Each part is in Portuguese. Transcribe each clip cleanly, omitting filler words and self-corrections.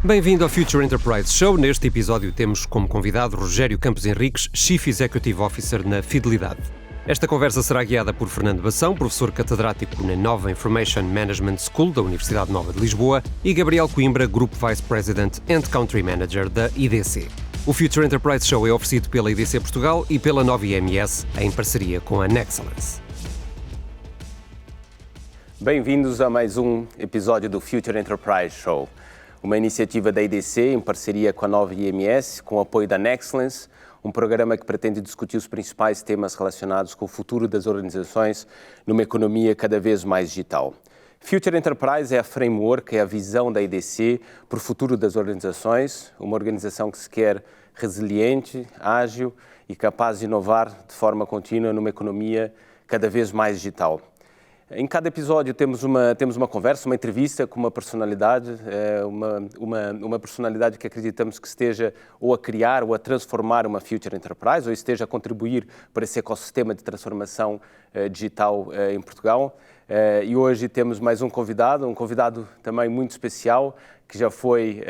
Bem-vindo ao Future Enterprise Show. Neste episódio temos como convidado Rogério Campos Henriques, Chief Executive Officer na Fidelidade. Esta conversa será guiada por Fernando Bação, professor catedrático na Nova Information Management School da Universidade Nova de Lisboa, e Gabriel Coimbra, Group Vice President and Country Manager da IDC. O Future Enterprise Show é oferecido pela IDC Portugal e pela Nova IMS, em parceria com a Nexcellence. Bem-vindos a mais um episódio do Future Enterprise Show, uma iniciativa da IDC em parceria com a Nova IMS, com o apoio da Nexcellence, um programa que pretende discutir os principais temas relacionados com o futuro das organizações numa economia cada vez mais digital. Future Enterprise é a framework, é a visão da IDC para o futuro das organizações, uma organização que se quer resiliente, ágil e capaz de inovar de forma contínua numa economia cada vez mais digital. Em cada episódio temos uma conversa, uma entrevista com uma personalidade, uma personalidade que acreditamos que esteja ou a criar ou a transformar uma Future Enterprise, ou esteja a contribuir para esse ecossistema de transformação digital em Portugal. E hoje temos mais um convidado também muito especial, que já foi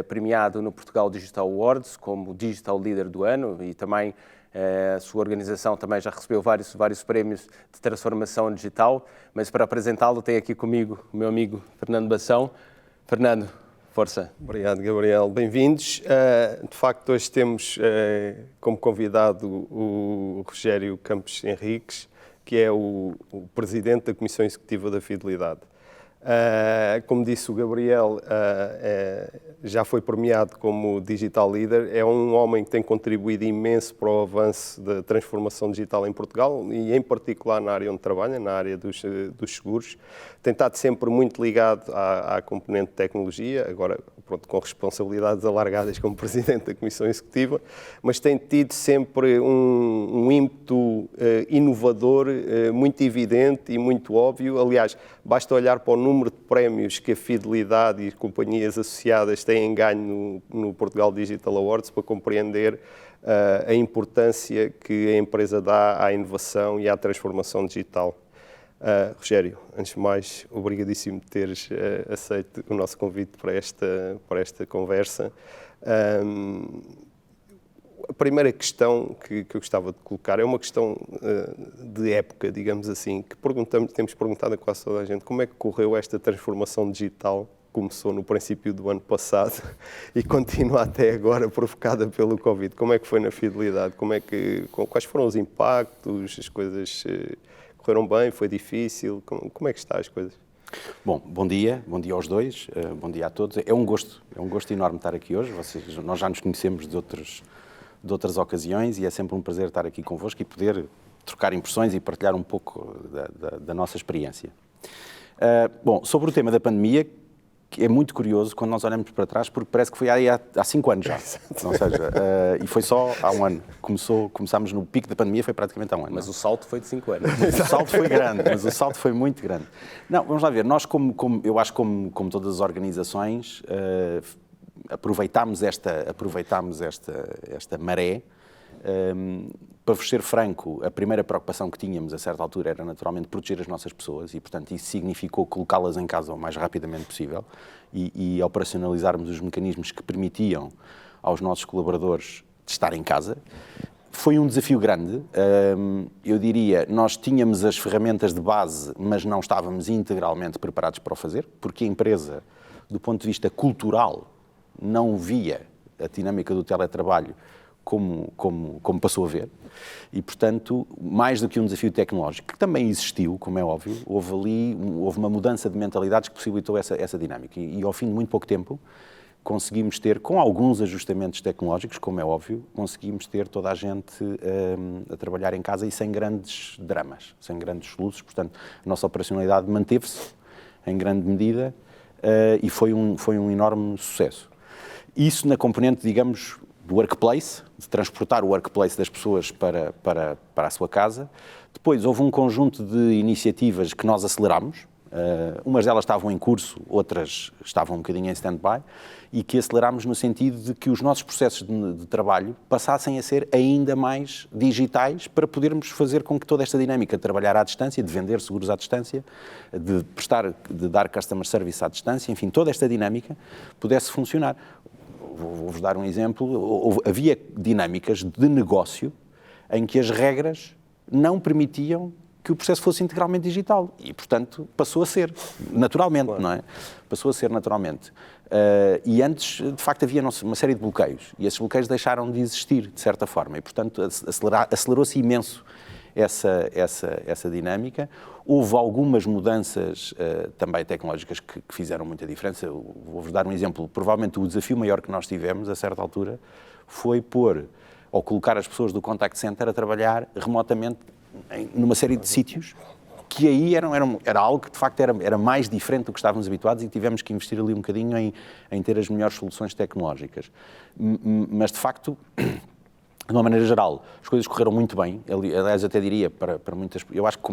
premiado no Portugal Digital Awards como Digital Leader do Ano e também a sua organização também já recebeu vários prémios de transformação digital, mas para apresentá-lo tenho aqui comigo o meu amigo Fernando Bação. Fernando, força. Obrigado, Gabriel. Bem-vindos. De facto, hoje temos como convidado o Rogério Campos Henriques, que é o Presidente da Comissão Executiva da Fidelidade. Como disse o Gabriel, já foi premiado como Digital Leader. É um homem que tem contribuído imenso para o avanço da transformação digital em Portugal e, em particular, na área onde trabalha, na área dos seguros. Tem estado sempre muito ligado à componente de tecnologia, agora pronto, com responsabilidades alargadas como Presidente da Comissão Executiva, mas tem tido sempre um ímpeto inovador muito evidente e muito óbvio. Aliás, basta olhar para o número de prémios que a Fidelidade e companhias associadas têm ganho no Portugal Digital Awards para compreender a importância que a empresa dá à inovação e à transformação digital. Rogério, antes de mais, obrigadíssimo por teres aceito o nosso convite para esta conversa. A primeira questão que eu gostava de colocar é uma questão de época, digamos assim, que temos perguntado a quase toda a gente: como é que correu esta transformação digital? Começou no princípio do ano passado e continua até agora, provocada pelo Covid. Como é que foi na Fidelidade? Quais foram os impactos? As coisas correram bem? Foi difícil? Como é que estão as coisas? Bom dia aos dois, bom dia a todos. É um gosto enorme estar aqui hoje. Nós já nos conhecemos de outras ocasiões e é sempre um prazer estar aqui convosco e poder trocar impressões e partilhar um pouco da nossa experiência. Sobre o tema da pandemia, que é muito curioso quando nós olhamos para trás, porque parece que foi há 5 anos já. Ou seja, e foi só há um ano. Começámos no pico da pandemia, foi praticamente há um ano. Mas o salto foi de 5 anos. O salto foi grande, mas o salto foi muito grande. Não, vamos lá ver, nós eu acho que como todas as organizações, aproveitámos esta maré. Para vos ser franco, a primeira preocupação que tínhamos a certa altura era naturalmente proteger as nossas pessoas e, portanto, isso significou colocá-las em casa o mais rapidamente possível e operacionalizarmos os mecanismos que permitiam aos nossos colaboradores de estar em casa. Foi um desafio grande. Eu diria, nós tínhamos as ferramentas de base, mas não estávamos integralmente preparados para o fazer, porque a empresa, do ponto de vista cultural, não via a dinâmica do teletrabalho como passou a ver. E, portanto, mais do que um desafio tecnológico, que também existiu, como é óbvio, houve uma mudança de mentalidades que possibilitou essa dinâmica. E ao fim de muito pouco tempo, conseguimos ter, com alguns ajustamentos tecnológicos, como é óbvio, conseguimos ter toda a gente a trabalhar em casa e sem grandes dramas, sem grandes soluços. Portanto, a nossa operacionalidade manteve-se em grande medida e foi um enorme sucesso. Isso na componente, digamos, do workplace, de transportar o workplace das pessoas para a sua casa. Depois houve um conjunto de iniciativas que nós aceleramos, Umas delas estavam em curso, outras estavam um bocadinho em stand-by, e que acelerámos no sentido de que os nossos processos de trabalho passassem a ser ainda mais digitais para podermos fazer com que toda esta dinâmica de trabalhar à distância, de vender seguros à distância, de dar customer service à distância, enfim, toda esta dinâmica pudesse funcionar. Vou-vos dar um exemplo. Havia dinâmicas de negócio em que as regras não permitiam que o processo fosse integralmente digital e, portanto, passou a ser naturalmente, não é? Passou a ser naturalmente. E antes, de facto, havia uma série de bloqueios e esses bloqueios deixaram de existir, de certa forma, e, portanto, acelerou-se imenso essa dinâmica. Houve algumas mudanças também tecnológicas que fizeram muita diferença. Vou-vos dar um exemplo. Provavelmente o desafio maior que nós tivemos, a certa altura, foi pôr ou colocar as pessoas do contact center a trabalhar remotamente numa série de sítios que aí era algo que, de facto, era mais diferente do que estávamos habituados e tivemos que investir ali um bocadinho em ter as melhores soluções tecnológicas. Mas, de facto, de uma maneira geral, as coisas correram muito bem. Aliás, eu até diria para muitas... Eu acho que,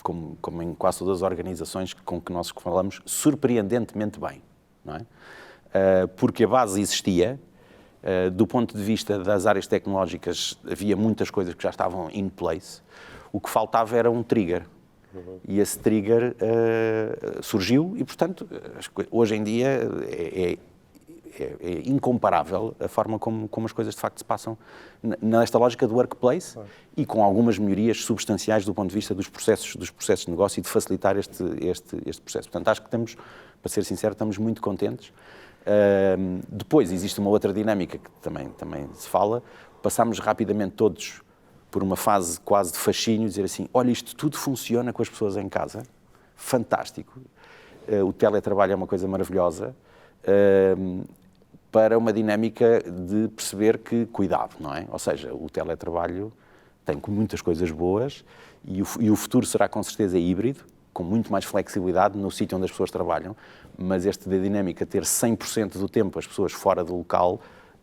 como em quase todas as organizações com que nós falamos, surpreendentemente bem, não é? Porque a base existia. Do ponto de vista das áreas tecnológicas, havia muitas coisas que já estavam in place. O que faltava era um trigger. E esse trigger surgiu e, portanto, hoje em dia é incomparável a forma como as coisas de facto se passam nesta lógica do workplace e com algumas melhorias substanciais do ponto de vista dos processos de negócio e de facilitar este processo. Portanto, acho que estamos, para ser sincero, estamos muito contentes. Depois existe uma outra dinâmica que também se fala. Passámos rapidamente todos por uma fase quase de fascínio, dizer assim, olha, isto tudo funciona com as pessoas em casa, fantástico, o teletrabalho é uma coisa maravilhosa, para uma dinâmica de perceber que, cuidado, não é? Ou seja, o teletrabalho tem muitas coisas boas e o futuro será com certeza híbrido, com muito mais flexibilidade no sítio onde as pessoas trabalham, mas esta dinâmica, ter 100% do tempo as pessoas fora do local,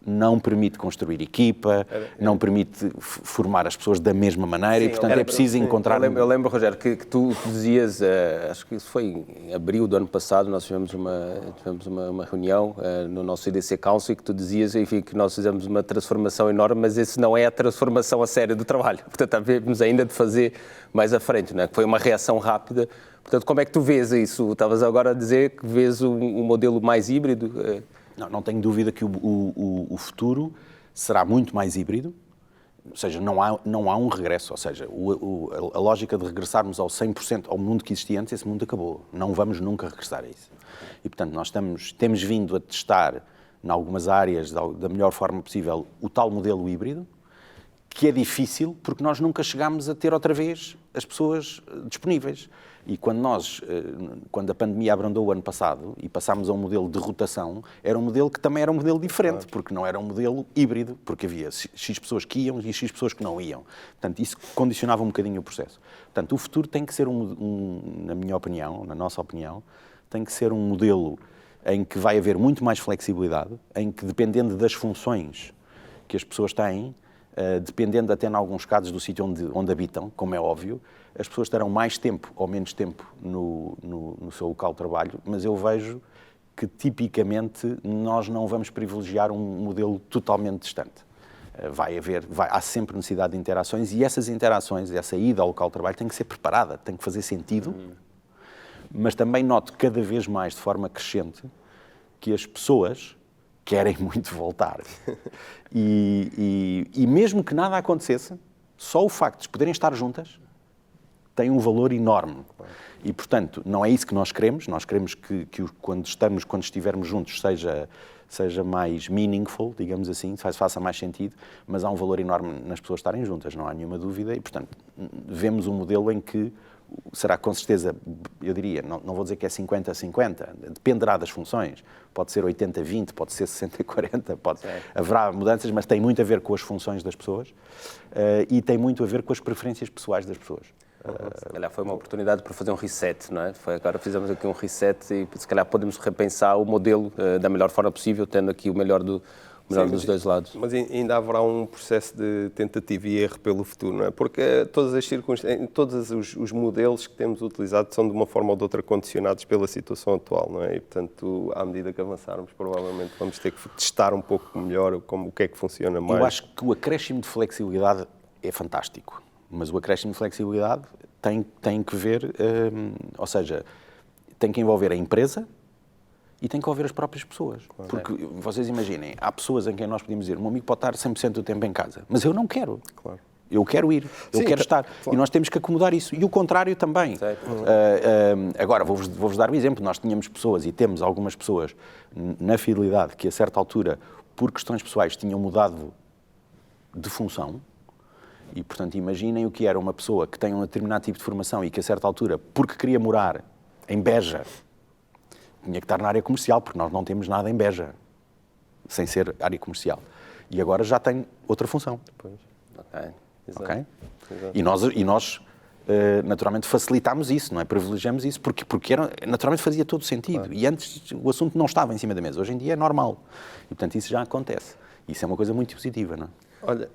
não permite construir equipa, não permite formar as pessoas da mesma maneira. Sim, e, portanto, é preciso encontrar... Eu lembro, Rogério, que tu dizias, acho que isso foi em abril do ano passado, nós tivemos uma reunião no nosso IDC Council, e que tu dizias, enfim, que nós fizemos uma transformação enorme, mas esse não é a transformação a sério do trabalho. Portanto, havemos ainda de fazer mais à frente, não é? Que foi uma reação rápida. Portanto, como é que tu vês isso? Estavas agora a dizer que vês um modelo mais híbrido? Não tenho dúvida que o futuro será muito mais híbrido, ou seja, não há um regresso, ou seja, a lógica de regressarmos ao 100% ao mundo que existia antes, esse mundo acabou, não vamos nunca regressar a isso. E, portanto, nós temos vindo a testar, em algumas áreas, da melhor forma possível, o tal modelo híbrido, que é difícil porque nós nunca chegámos a ter outra vez as pessoas disponíveis. E quando a pandemia abrandou o ano passado e passámos a um modelo de rotação, era um modelo que também era um modelo diferente, porque não era um modelo híbrido, porque havia X pessoas que iam e X pessoas que não iam. Portanto, isso condicionava um bocadinho o processo. Portanto, o futuro tem que ser, na minha opinião, na nossa opinião, tem que ser um modelo em que vai haver muito mais flexibilidade, em que, dependendo das funções que as pessoas têm, dependendo até, em alguns casos, do sítio onde habitam, como é óbvio, as pessoas terão mais tempo ou menos tempo no seu local de trabalho, mas eu vejo que, tipicamente, nós não vamos privilegiar um modelo totalmente distante. Há sempre necessidade de interações e essas interações, essa ida ao local de trabalho tem que ser preparada, tem que fazer sentido, mas também noto cada vez mais, de forma crescente, que as pessoas querem muito voltar. E mesmo que nada acontecesse, só o facto de poderem estar juntas tem um valor enorme. E, portanto, não é isso que nós queremos que quando estivermos juntos seja mais meaningful, digamos assim, faça mais sentido, mas há um valor enorme nas pessoas estarem juntas, não há nenhuma dúvida, e, portanto, vemos um modelo em que será com certeza, eu diria, não vou dizer que é 50-50, dependerá das funções, pode ser 80-20, pode ser 60-40, haverá mudanças, mas tem muito a ver com as funções das pessoas e tem muito a ver com as preferências pessoais das pessoas. Se calhar foi uma oportunidade para fazer um reset, não é? Agora fizemos aqui um reset e se calhar podemos repensar o modelo da melhor forma possível, tendo aqui o melhor melhor dos dois lados. Mas ainda haverá um processo de tentativa e erro pelo futuro, não é? Porque todas as circunstâncias, todos os modelos que temos utilizado são de uma forma ou de outra condicionados pela situação atual, não é? E, portanto, à medida que avançarmos, provavelmente vamos ter que testar um pouco melhor o que é que funciona mais. Eu acho que o acréscimo de flexibilidade é fantástico, mas o acréscimo de flexibilidade tem que ver, ou seja, tem que envolver a empresa e tem que envolver as próprias pessoas. Claro. Porque vocês imaginem, há pessoas em quem nós podemos dizer, o meu amigo pode estar 100% do tempo em casa, mas eu não quero. Claro. Eu quero ir, eu quero estar. Claro. E nós temos que acomodar isso. E o contrário também. Agora, vou-vos dar um exemplo. Nós tínhamos pessoas, e temos algumas pessoas na Fidelidade, que a certa altura, por questões pessoais, tinham mudado de função. E, portanto, imaginem o que era uma pessoa que tem um determinado tipo de formação e que, a certa altura, porque queria morar em Beja, tinha que estar na área comercial, porque nós não temos nada em Beja, sem ser área comercial. E agora já tem outra função. Pois. Okay? E nós naturalmente, facilitámos isso, não é? Privilegiamos isso, porque naturalmente fazia todo sentido. Claro. E antes o assunto não estava em cima da mesa. Hoje em dia é normal. E, portanto, isso já acontece. Isso é uma coisa muito positiva, não é? Olha,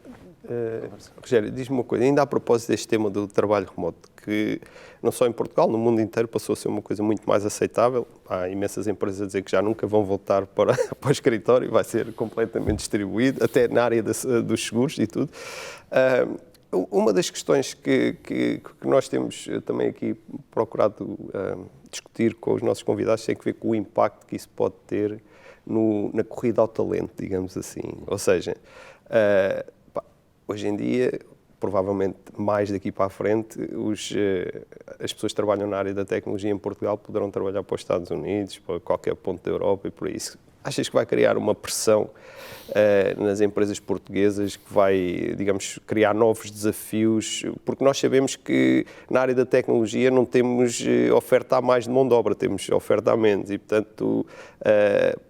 Rogério, diz-me uma coisa, ainda a propósito deste tema do trabalho remoto, que não só em Portugal, no mundo inteiro passou a ser uma coisa muito mais aceitável. Há imensas empresas a dizer que já nunca vão voltar para o escritório, vai ser completamente distribuído, até na área dos seguros e tudo. Uma das questões que nós temos também aqui procurado discutir com os nossos convidados tem que ver com o impacto que isso pode ter na corrida ao talento, digamos assim. Ou seja, hoje em dia, provavelmente mais daqui para a frente, as pessoas que trabalham na área da tecnologia em Portugal poderão trabalhar para os Estados Unidos, para qualquer ponto da Europa e por isso. Achas que vai criar uma pressão nas empresas portuguesas que vai, digamos, criar novos desafios? Porque nós sabemos que na área da tecnologia não temos oferta a mais de mão de obra, temos oferta a menos e, portanto,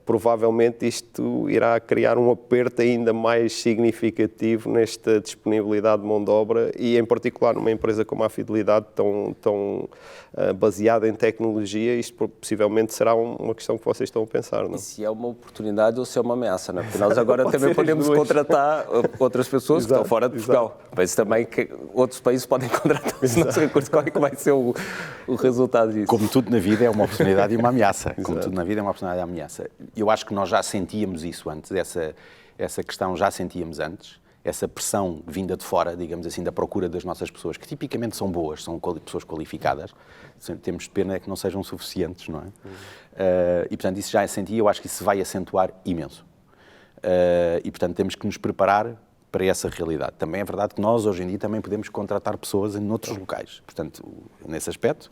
provavelmente isto irá criar um aperto ainda mais significativo nesta disponibilidade de mão de obra e, em particular, numa empresa como a Fidelidade, tão baseada em tecnologia, isto possivelmente será uma questão que vocês estão a pensar, não? E se é uma oportunidade ou se é uma ameaça, não é? Porque nós agora também podemos contratar outras pessoas que estão fora de Portugal. Mas também que outros países podem contratar os nossos recursos. Qual é que vai ser o resultado disso? Como tudo na vida é uma oportunidade e uma ameaça. Como tudo na vida é uma oportunidade e uma ameaça. Eu acho que nós já sentíamos isso antes, essa questão já sentíamos antes, essa pressão vinda de fora, digamos assim, da procura das nossas pessoas, que tipicamente são boas, são pessoas qualificadas, temos pena é que não sejam suficientes, não é? E, portanto, isso já sentia, eu acho que isso se vai acentuar imenso. E, portanto, temos que nos preparar para essa realidade. Também é verdade que nós, hoje em dia, também podemos contratar pessoas em outros locais. Portanto, nesse aspecto,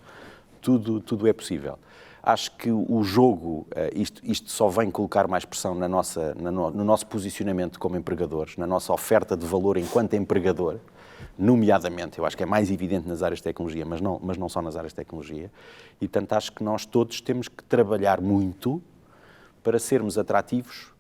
tudo é possível. Acho que o jogo, isto só vem colocar mais pressão no nosso posicionamento como empregadores, na nossa oferta de valor enquanto empregador, nomeadamente, eu acho que é mais evidente nas áreas de tecnologia, mas não só nas áreas de tecnologia, e portanto acho que nós todos temos que trabalhar muito para sermos atrativos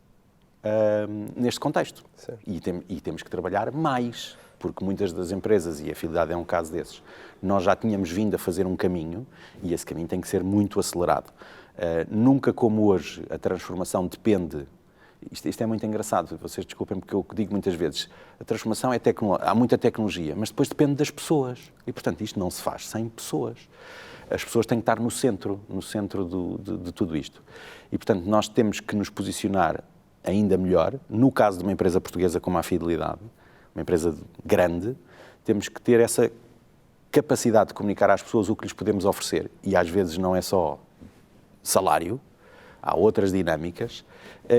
neste contexto. E temos que trabalhar mais, porque muitas das empresas, e a Fidelidade é um caso desses, nós já tínhamos vindo a fazer um caminho, e esse caminho tem que ser muito acelerado. Nunca como hoje a transformação depende... Isto é muito engraçado, vocês desculpem porque eu digo muitas vezes, a transformação é há muita tecnologia, mas depois depende das pessoas. E, portanto, isto não se faz sem pessoas. As pessoas têm que estar no centro de tudo isto. E, portanto, nós temos que nos posicionar ainda melhor. No caso de uma empresa portuguesa como a Fidelidade, uma empresa grande, temos que ter essa capacidade de comunicar às pessoas o que lhes podemos oferecer. E, às vezes, não é só salário, há outras dinâmicas,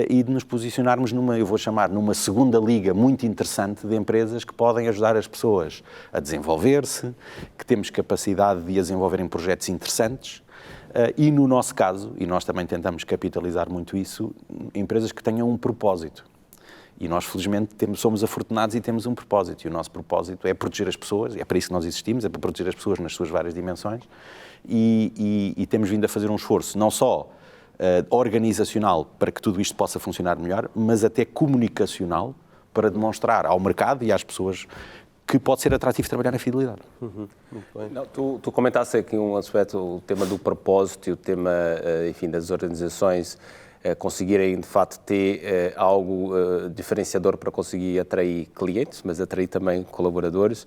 e de nos posicionarmos numa segunda liga muito interessante de empresas que podem ajudar as pessoas a desenvolver-se, que temos capacidade de as envolver em projetos interessantes, e no nosso caso, e nós também tentamos capitalizar muito isso, empresas que tenham um propósito. E nós, felizmente, somos afortunados e temos um propósito. E o nosso propósito é proteger as pessoas, é para isso que nós existimos, é para proteger as pessoas nas suas várias dimensões, e temos vindo a fazer um esforço, não só organizacional para que tudo isto possa funcionar melhor, mas até comunicacional para demonstrar ao mercado e às pessoas que pode ser atrativo trabalhar na Fidelidade. Muito bem. Não, tu comentaste aqui um aspecto, o tema do propósito e o tema, enfim, das organizações conseguirem, de facto, ter algo diferenciador para conseguir atrair clientes, mas atrair também colaboradores.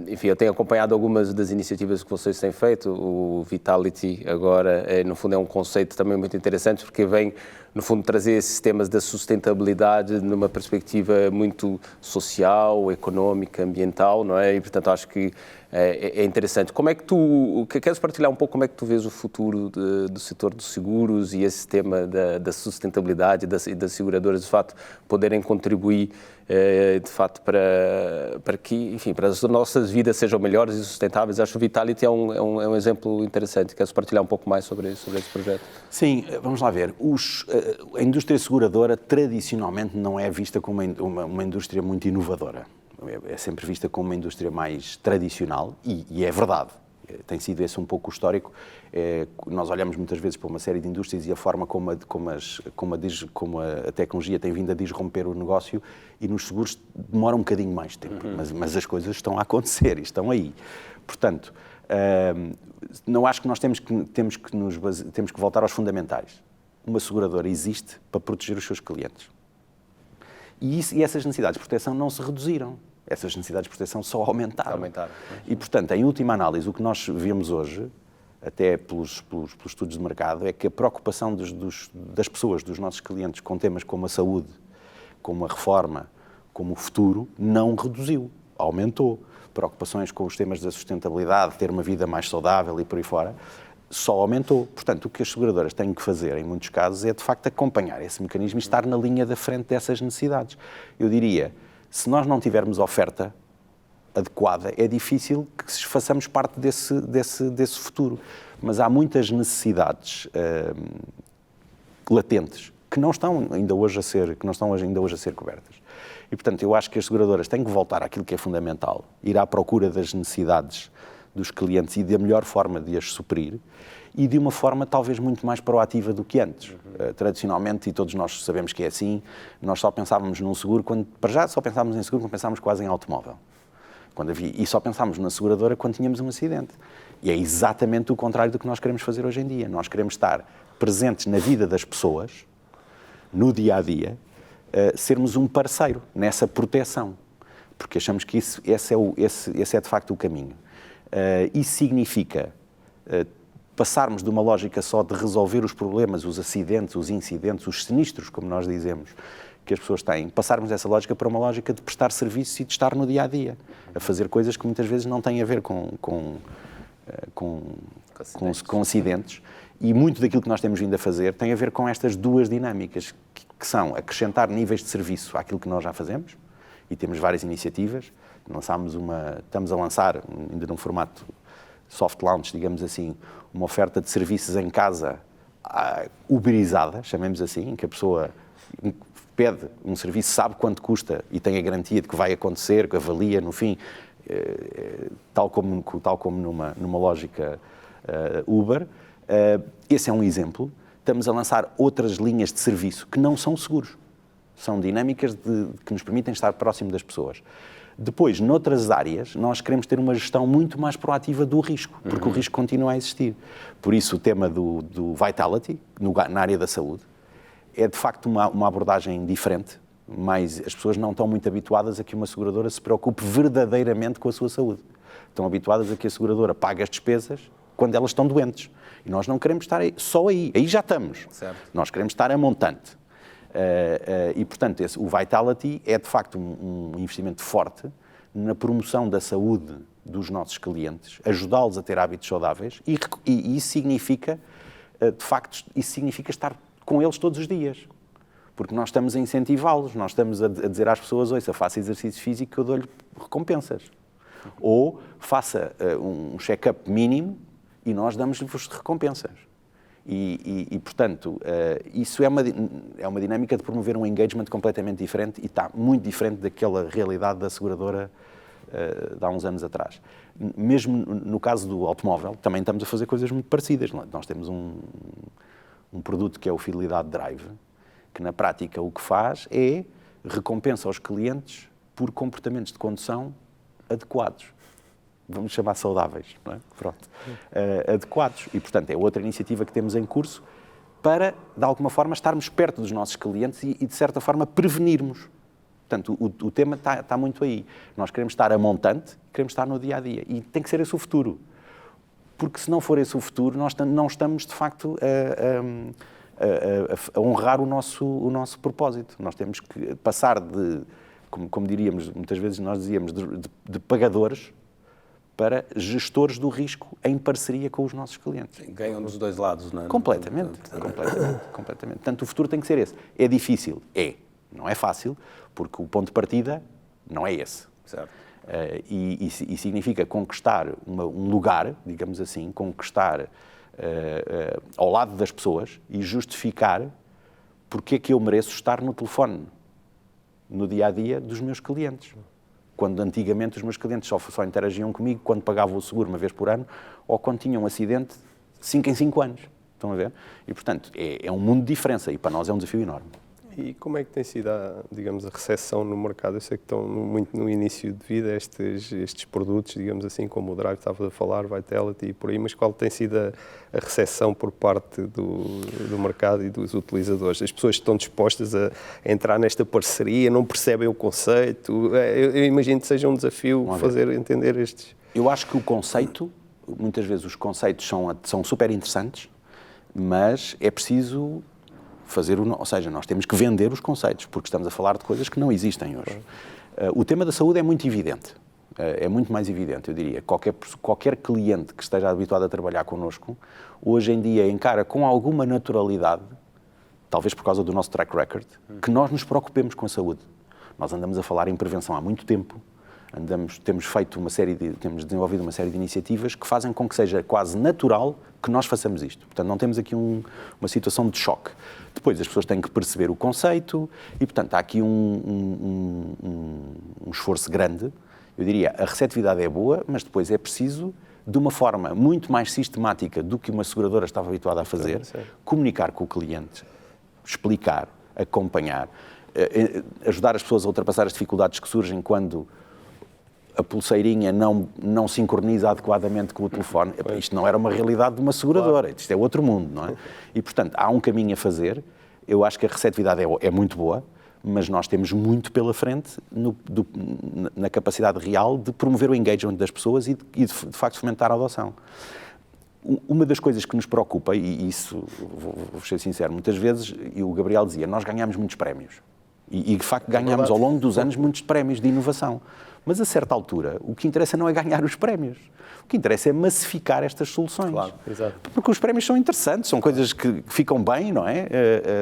Enfim, eu tenho acompanhado algumas das iniciativas que vocês têm feito. O Vitality agora, no fundo, é um conceito também muito interessante, porque vem, no fundo, trazer esses temas da sustentabilidade numa perspectiva muito social, económica, ambiental, não é? E, portanto, acho que é interessante. Como é que queres partilhar um pouco como é que tu vês o futuro do setor dos seguros e esse tema da sustentabilidade e das seguradoras, de facto, poderem contribuir, de facto, para que, enfim, para as nossas vidas sejam melhores e sustentáveis? Acho que o Vitality é um exemplo interessante. Queres partilhar um pouco mais sobre esse projeto? Sim, vamos lá ver. A indústria seguradora, tradicionalmente, não é vista como uma indústria muito inovadora. É sempre vista como uma indústria mais tradicional e é verdade. Tem sido esse um pouco o histórico. Nós olhamos muitas vezes para uma série de indústrias e a forma como a tecnologia tem vindo a disromper o negócio, e nos seguros demora um bocadinho mais tempo. Mas as coisas estão a acontecer e estão aí. Portanto, não acho que nós temos que voltar aos fundamentais. Uma seguradora existe para proteger os seus clientes. E essas necessidades de proteção não se reduziram. Essas necessidades de proteção só aumentaram. E, portanto, em última análise, o que nós vemos hoje, até pelos estudos de mercado, é que a preocupação das pessoas, dos nossos clientes, com temas como a saúde, como a reforma, como o futuro, não reduziu, aumentou. Preocupações com os temas da sustentabilidade, ter uma vida mais saudável e por aí fora, só aumentou. Portanto, o que as seguradoras têm que fazer, em muitos casos, é, de facto, acompanhar esse mecanismo e estar na linha da frente dessas necessidades. Eu diria, se nós não tivermos oferta adequada, é difícil que façamos parte desse futuro. Mas há muitas necessidades latentes que não estão ainda hoje a ser cobertas. E, portanto, eu acho que as seguradoras têm que voltar àquilo que é fundamental, ir à procura das necessidades dos clientes e da melhor forma de as suprir, e de uma forma talvez muito mais proativa do que antes. Tradicionalmente, e todos nós sabemos que é assim, nós só pensávamos num seguro, para já só pensávamos em seguro quando pensávamos quase em automóvel. E só pensávamos na seguradora quando tínhamos um acidente. E é exatamente o contrário do que nós queremos fazer hoje em dia. Nós queremos estar presentes na vida das pessoas, no dia-a-dia, sermos um parceiro nessa proteção. Porque achamos que esse é de facto o caminho. Isso significa passarmos de uma lógica só de resolver os problemas, os acidentes, os incidentes, os sinistros, como nós dizemos, que as pessoas têm, passarmos dessa lógica para uma lógica de prestar serviço e de estar no dia-a-dia, a fazer coisas que muitas vezes não têm a ver com acidentes. E muito daquilo que nós temos vindo a fazer tem a ver com estas duas dinâmicas, que são acrescentar níveis de serviço àquilo que nós já fazemos, e temos várias iniciativas. Estamos a lançar, ainda num formato soft launch, digamos assim, uma oferta de serviços em casa uberizada, chamemos assim, em que a pessoa pede um serviço, sabe quanto custa e tem a garantia de que vai acontecer, que avalia, no fim, tal como numa lógica Uber. Esse é um exemplo. Estamos a lançar outras linhas de serviço que não são seguros. São dinâmicas que nos permitem estar próximo das pessoas. Depois, noutras áreas, nós queremos ter uma gestão muito mais proativa do risco, porque o risco continua a existir. Por isso, o tema do Vitality, na área da saúde, é de facto uma abordagem diferente, mas as pessoas não estão muito habituadas a que uma seguradora se preocupe verdadeiramente com a sua saúde. Estão habituadas a que a seguradora pague as despesas quando elas estão doentes. E nós não queremos estar só aí já estamos. Certo. Nós queremos estar a montante. E, portanto, o Vitality é, de facto, um investimento forte na promoção da saúde dos nossos clientes, ajudá-los a ter hábitos saudáveis, e isso significa, de facto, estar com eles todos os dias. Porque nós estamos a incentivá-los, nós estamos a dizer às pessoas: ouça, faça exercício físico que eu dou-lhe recompensas. Ou faça um check-up mínimo e nós damos-lhe recompensas. Portanto, isso é uma dinâmica de promover um engagement completamente diferente, e está muito diferente daquela realidade da seguradora de há uns anos atrás. Mesmo no caso do automóvel, também estamos a fazer coisas muito parecidas. Nós temos um produto que é o Fidelidade Drive, que na prática o que faz é recompensa aos clientes por comportamentos de condução adequados. Vamos chamar saudáveis, não é? Pronto. Adequados. E, portanto, é outra iniciativa que temos em curso, para, de alguma forma, estarmos perto dos nossos clientes e de certa forma, prevenirmos. Portanto, o tema está muito aí. Nós queremos estar a montante, queremos estar no dia-a-dia. E tem que ser esse o futuro. Porque se não for esse o futuro, nós não estamos, de facto, a honrar o nosso propósito. Nós temos que passar de, como diríamos, muitas vezes nós dizíamos, de pagadores para gestores do risco em parceria com os nossos clientes. Ganham dos dois lados, não é? Completamente. Portanto, o futuro tem que ser esse. É difícil? É. Não é fácil, porque o ponto de partida não é esse. Certo. E significa conquistar um lugar, digamos assim, conquistar ao lado das pessoas e justificar porque é que eu mereço estar no telefone, no dia-a-dia dos meus clientes. Quando antigamente os meus clientes só interagiam comigo quando pagavam o seguro uma vez por ano ou quando tinham um acidente 5 em 5 anos. Estão a ver? E, portanto, é um mundo de diferença e para nós é um desafio enorme. E como é que tem sido, digamos, a recepção no mercado? Eu sei que estão muito no início de vida estes produtos, digamos assim, como o Drive estava a falar, Vitality e por aí, mas qual tem sido a recepção por parte do mercado e dos utilizadores? As pessoas estão dispostas a entrar nesta parceria, não percebem o conceito? Eu imagino que seja um desafio fazer entender estes... Eu acho que o conceito, muitas vezes os conceitos são super interessantes, mas é preciso... ou seja, nós temos que vender os conceitos, porque estamos a falar de coisas que não existem hoje. O tema da saúde é muito evidente, é muito mais evidente, eu diria. Qualquer cliente que esteja habituado a trabalhar connosco, hoje em dia encara com alguma naturalidade, talvez por causa do nosso track record, que nós nos preocupemos com a saúde. Nós andamos a falar em prevenção há muito tempo, temos desenvolvido uma série de iniciativas que fazem com que seja quase natural que nós façamos isto. Portanto, não temos aqui uma situação de choque. Depois, as pessoas têm que perceber o conceito e, portanto, há aqui um esforço grande. Eu diria, a receptividade é boa, mas depois é preciso, de uma forma muito mais sistemática do que uma seguradora estava habituada a fazer, comunicar com o cliente, explicar, acompanhar, ajudar as pessoas a ultrapassar as dificuldades que surgem quando a pulseirinha não sincroniza adequadamente com o telefone. Isto não era uma realidade de uma seguradora, isto é outro mundo, não é? E, portanto, há um caminho a fazer. Eu acho que a receptividade é muito boa, mas nós temos muito pela frente na capacidade real de promover o engagement das pessoas e de facto, fomentar a adoção. Uma das coisas que nos preocupa, e isso, vou ser sincero, muitas vezes, e o Gabriel dizia, nós ganhamos muitos prémios. E de facto, ganhamos ao longo dos anos muitos prémios de inovação. Mas, a certa altura, o que interessa não é ganhar os prémios. O que interessa é massificar estas soluções. Claro, exato. Porque os prémios são interessantes, são coisas que ficam bem, não é?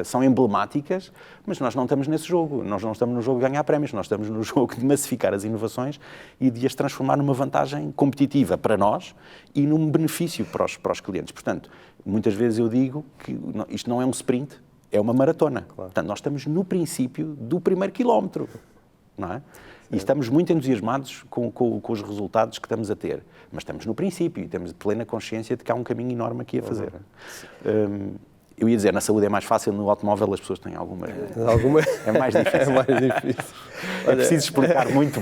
São emblemáticas, mas nós não estamos nesse jogo. Nós não estamos no jogo de ganhar prémios, nós estamos no jogo de massificar as inovações e de as transformar numa vantagem competitiva para nós e num benefício para os clientes. Portanto, muitas vezes eu digo que isto não é um sprint, é uma maratona. Claro. Portanto, nós estamos no princípio do primeiro quilómetro, não é? E estamos muito entusiasmados com os resultados que estamos a ter. Mas estamos no princípio e temos plena consciência de que há um caminho enorme aqui a fazer. Eu ia dizer, na saúde é mais fácil, no automóvel as pessoas têm alguma... É mais difícil. É mais difícil. É preciso explicar muito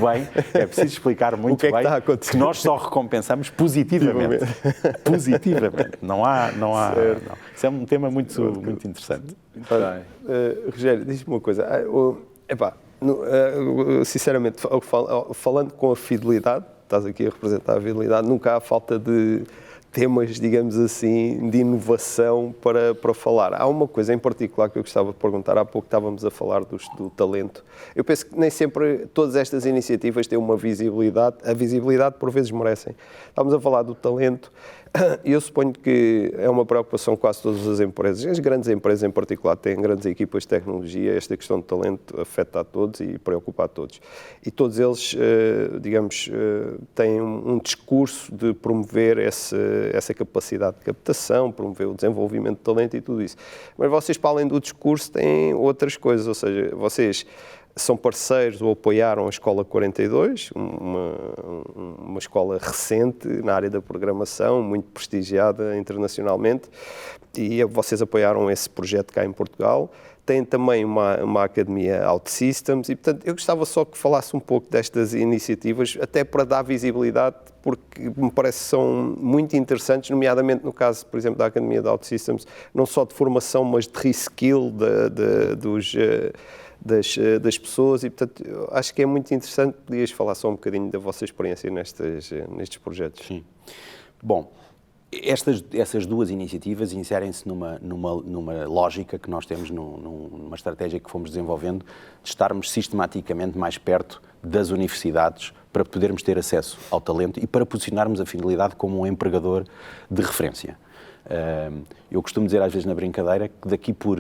bem, que nós só recompensamos positivamente. Positivamente. Não há. Isso é um tema muito interessante. Rogério, diz-me uma coisa. Sinceramente, falando com a fidelidade, estás aqui a representar a fidelidade, nunca há falta de temas, digamos assim, de inovação para falar. Há uma coisa em particular que eu gostava de perguntar, há pouco estávamos a falar do talento. Eu penso que nem sempre todas estas iniciativas têm uma visibilidade, a visibilidade por vezes merecem. Estávamos a falar do talento, e eu suponho que é uma preocupação de quase todas as empresas, as grandes empresas em particular têm grandes equipas de tecnologia, esta questão de talento afeta a todos e preocupa a todos. E todos eles, têm um discurso de promover essa capacidade de captação, promover o desenvolvimento de talento e tudo isso. Mas vocês, para além do discurso, têm outras coisas, ou seja, vocês são parceiros ou apoiaram a Escola 42, uma escola recente na área da programação, muito prestigiada internacionalmente, e vocês apoiaram esse projeto cá em Portugal. tem também uma academia OutSystems e, portanto, eu gostava só que falasse um pouco destas iniciativas, até para dar visibilidade, porque me parece que são muito interessantes, nomeadamente no caso, por exemplo, da academia de OutSystems, não só de formação, mas de reskill das pessoas e, portanto, acho que é muito interessante. Podias falar só um bocadinho da vossa experiência nestes projetos. Sim. Bom, essas duas iniciativas inserem-se numa lógica que nós temos, numa estratégia que fomos desenvolvendo, de estarmos sistematicamente mais perto das universidades para podermos ter acesso ao talento e para posicionarmos a Fidelidade como um empregador de referência. Eu costumo dizer às vezes na brincadeira que daqui por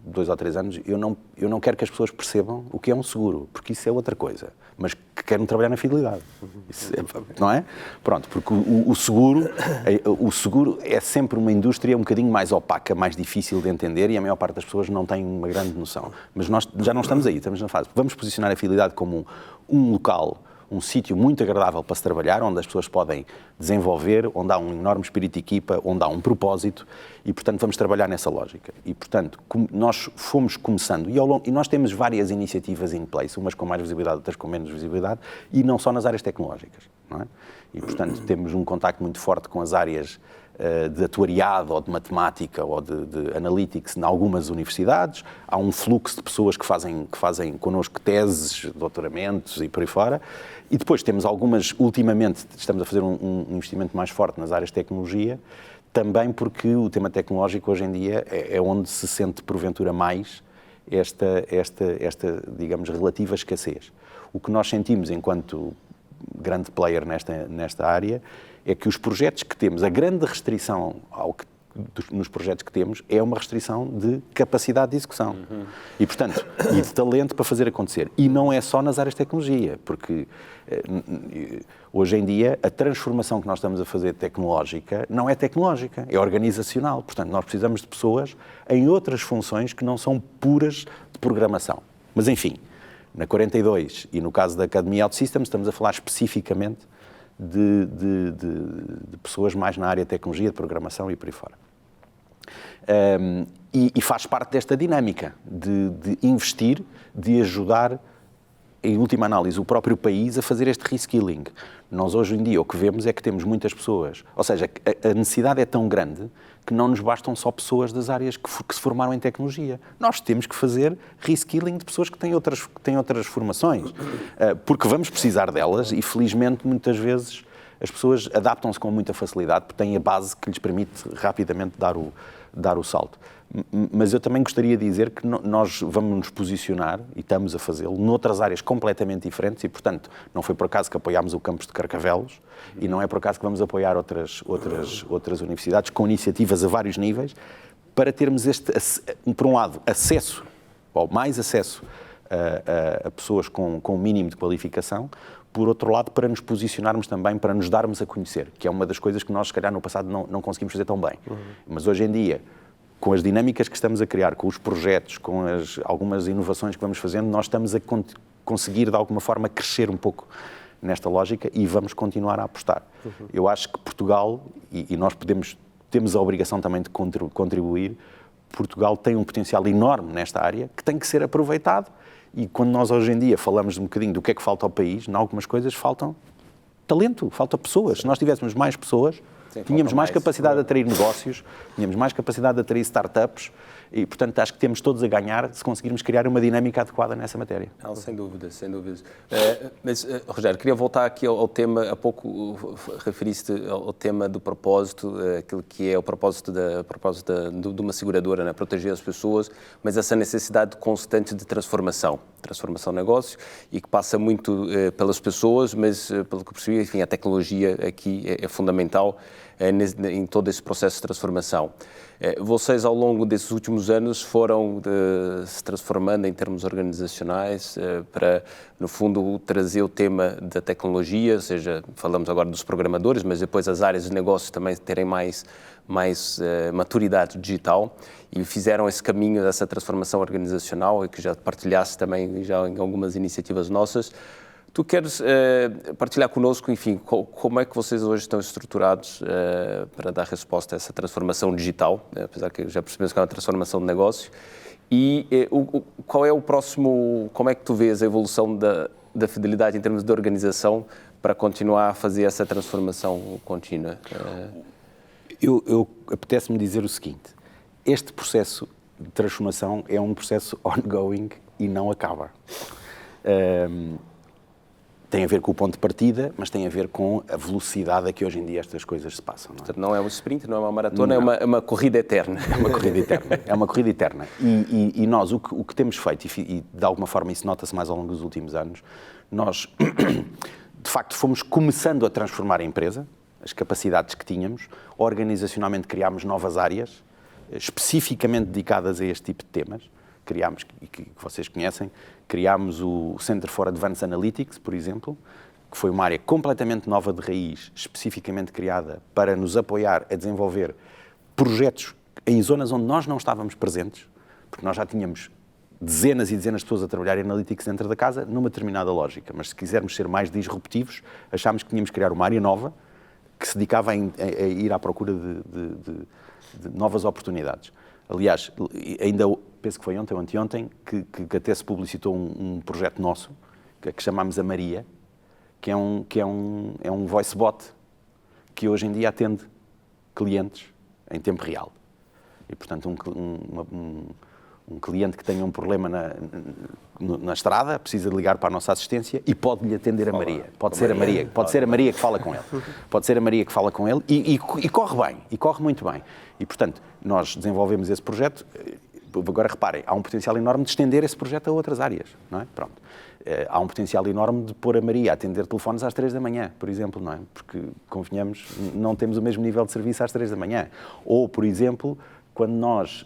2 ou 3 anos eu não quero que as pessoas percebam o que é um seguro, porque isso é outra coisa, mas que querem trabalhar na fidelidade. Isso não é? Pronto, porque o seguro é sempre uma indústria um bocadinho mais opaca, mais difícil de entender e a maior parte das pessoas não tem uma grande noção. Mas nós já não estamos aí, estamos na fase. Vamos posicionar a fidelidade como um local, um sítio muito agradável para se trabalhar, onde as pessoas podem desenvolver, onde há um enorme espírito de equipa, onde há um propósito e, portanto, vamos trabalhar nessa lógica. E, portanto, nós fomos começando e nós temos várias iniciativas in place, umas com mais visibilidade, outras com menos visibilidade, e não só nas áreas tecnológicas, não é? E, portanto, temos um contacto muito forte com as áreas de atuariado ou de matemática ou de analytics em algumas universidades. Há um fluxo de pessoas que fazem connosco teses, doutoramentos e por aí fora. E depois temos algumas, ultimamente estamos a fazer um investimento mais forte nas áreas de tecnologia, também porque o tema tecnológico hoje em dia é onde se sente porventura mais esta digamos, relativa escassez. O que nós sentimos enquanto grande player nesta área é que os projetos que temos, a grande restrição nos projetos que temos é uma restrição de capacidade de execução e, portanto, e de talento para fazer acontecer. E não é só nas áreas de tecnologia, porque hoje em dia a transformação que nós estamos a fazer tecnológica não é tecnológica, é organizacional. Portanto, nós precisamos de pessoas em outras funções que não são puras de programação. Mas, enfim, na 42 e no caso da Academia OutSystems estamos a falar especificamente de pessoas mais na área de tecnologia, de programação e por aí fora. E faz parte desta dinâmica de investir, de ajudar, em última análise, o próprio país a fazer este reskilling. Nós hoje em dia o que vemos é que temos muitas pessoas, ou seja, a necessidade é tão grande que não nos bastam só pessoas das áreas que se formaram em tecnologia. Nós temos que fazer reskilling de pessoas que têm outras formações, porque vamos precisar delas e, felizmente, muitas vezes as pessoas adaptam-se com muita facilidade porque têm a base que lhes permite rapidamente dar o salto. Mas eu também gostaria de dizer que nós vamos nos posicionar, e estamos a fazê-lo, noutras áreas completamente diferentes e, portanto, não foi por acaso que apoiámos o campus de Carcavelos e não é por acaso que vamos apoiar outras universidades com iniciativas a vários níveis para termos por um lado, acesso, ou mais acesso a pessoas com o mínimo de qualificação, por outro lado, para nos posicionarmos também, para nos darmos a conhecer, que é uma das coisas que nós, se calhar, no passado não conseguimos fazer tão bem. Mas hoje em dia, com as dinâmicas que estamos a criar, com os projetos, com algumas inovações que vamos fazendo, nós estamos a conseguir, de alguma forma, crescer um pouco nesta lógica e vamos continuar a apostar. Eu acho que Portugal, e nós temos a obrigação também de contribuir, Portugal tem um potencial enorme nesta área que tem que ser aproveitado e quando nós hoje em dia falamos um bocadinho do que é que falta ao país, em algumas coisas faltam talento, falta pessoas. Se nós tivéssemos mais pessoas, tínhamos mais capacidade de atrair negócios, tínhamos mais capacidade de atrair startups e, portanto, acho que temos todos a ganhar se conseguirmos criar uma dinâmica adequada nessa matéria. Não, sem dúvida, sem dúvida. Mas, Rogério, queria voltar aqui ao tema, há pouco referiste ao tema do propósito, aquilo que é o propósito de uma seguradora, né? Proteger as pessoas, mas essa necessidade constante de transformação de negócio e que passa muito pelas pessoas, mas, pelo que eu percebi, enfim, a tecnologia aqui é fundamental em todo esse processo de transformação. Vocês, ao longo desses últimos anos, foram se transformando em termos organizacionais para, no fundo, trazer o tema da tecnologia, ou seja, falamos agora dos programadores, mas depois as áreas de negócio também terem mais maturidade digital e fizeram esse caminho dessa transformação organizacional e que já partilhasse também já em algumas iniciativas nossas. Tu queres partilhar connosco, enfim, como é que vocês hoje estão estruturados para dar resposta a essa transformação digital, apesar que já percebemos que é uma transformação de negócio, e qual é o próximo, como é que tu vês a evolução da Fidelidade em termos de organização para continuar a fazer essa transformação contínua? Eu apetece-me dizer o seguinte, este processo de transformação é um processo ongoing e não acaba. Tem a ver com o ponto de partida, mas tem a ver com a velocidade a que hoje em dia estas coisas se passam. Não é? Portanto, não é um sprint, não é uma maratona, é uma corrida eterna. É uma corrida eterna. É uma corrida eterna. E nós, o que temos feito, e de alguma forma isso nota-se mais ao longo dos últimos anos, nós, de facto, fomos começando a transformar a empresa, as capacidades que tínhamos, organizacionalmente criámos novas áreas, especificamente dedicadas a este tipo de temas. Criámos, e que vocês conhecem, criámos o Center for Advanced Analytics, por exemplo, que foi uma área completamente nova de raiz, especificamente criada para nos apoiar a desenvolver projetos em zonas onde nós não estávamos presentes, porque nós já tínhamos dezenas e dezenas de pessoas a trabalhar em Analytics dentro da casa, numa determinada lógica. Mas se quisermos ser mais disruptivos, achámos que tínhamos que criar uma área nova que se dedicava a ir à procura de novas oportunidades. Aliás, ainda penso que foi ontem ou anteontem que até se publicitou um projeto nosso, que chamámos a Maria, que é um voice bot que hoje em dia atende clientes em tempo real. E, portanto, um cliente que tenha um problema na estrada precisa de ligar para a nossa assistência e pode-lhe atender a Maria. Pode ser a Maria que fala com ele. Pode ser a Maria que fala com ele e corre bem, e corre muito bem. E, portanto, nós desenvolvemos esse projeto. Agora, reparem, há um potencial enorme de estender esse projeto a outras áreas, não é? Pronto. Há um potencial enorme de pôr a Maria a atender telefones às 3 da manhã, por exemplo, não é? Porque, convenhamos, não temos o mesmo nível de serviço às 3 da manhã. Ou, por exemplo, quando nós...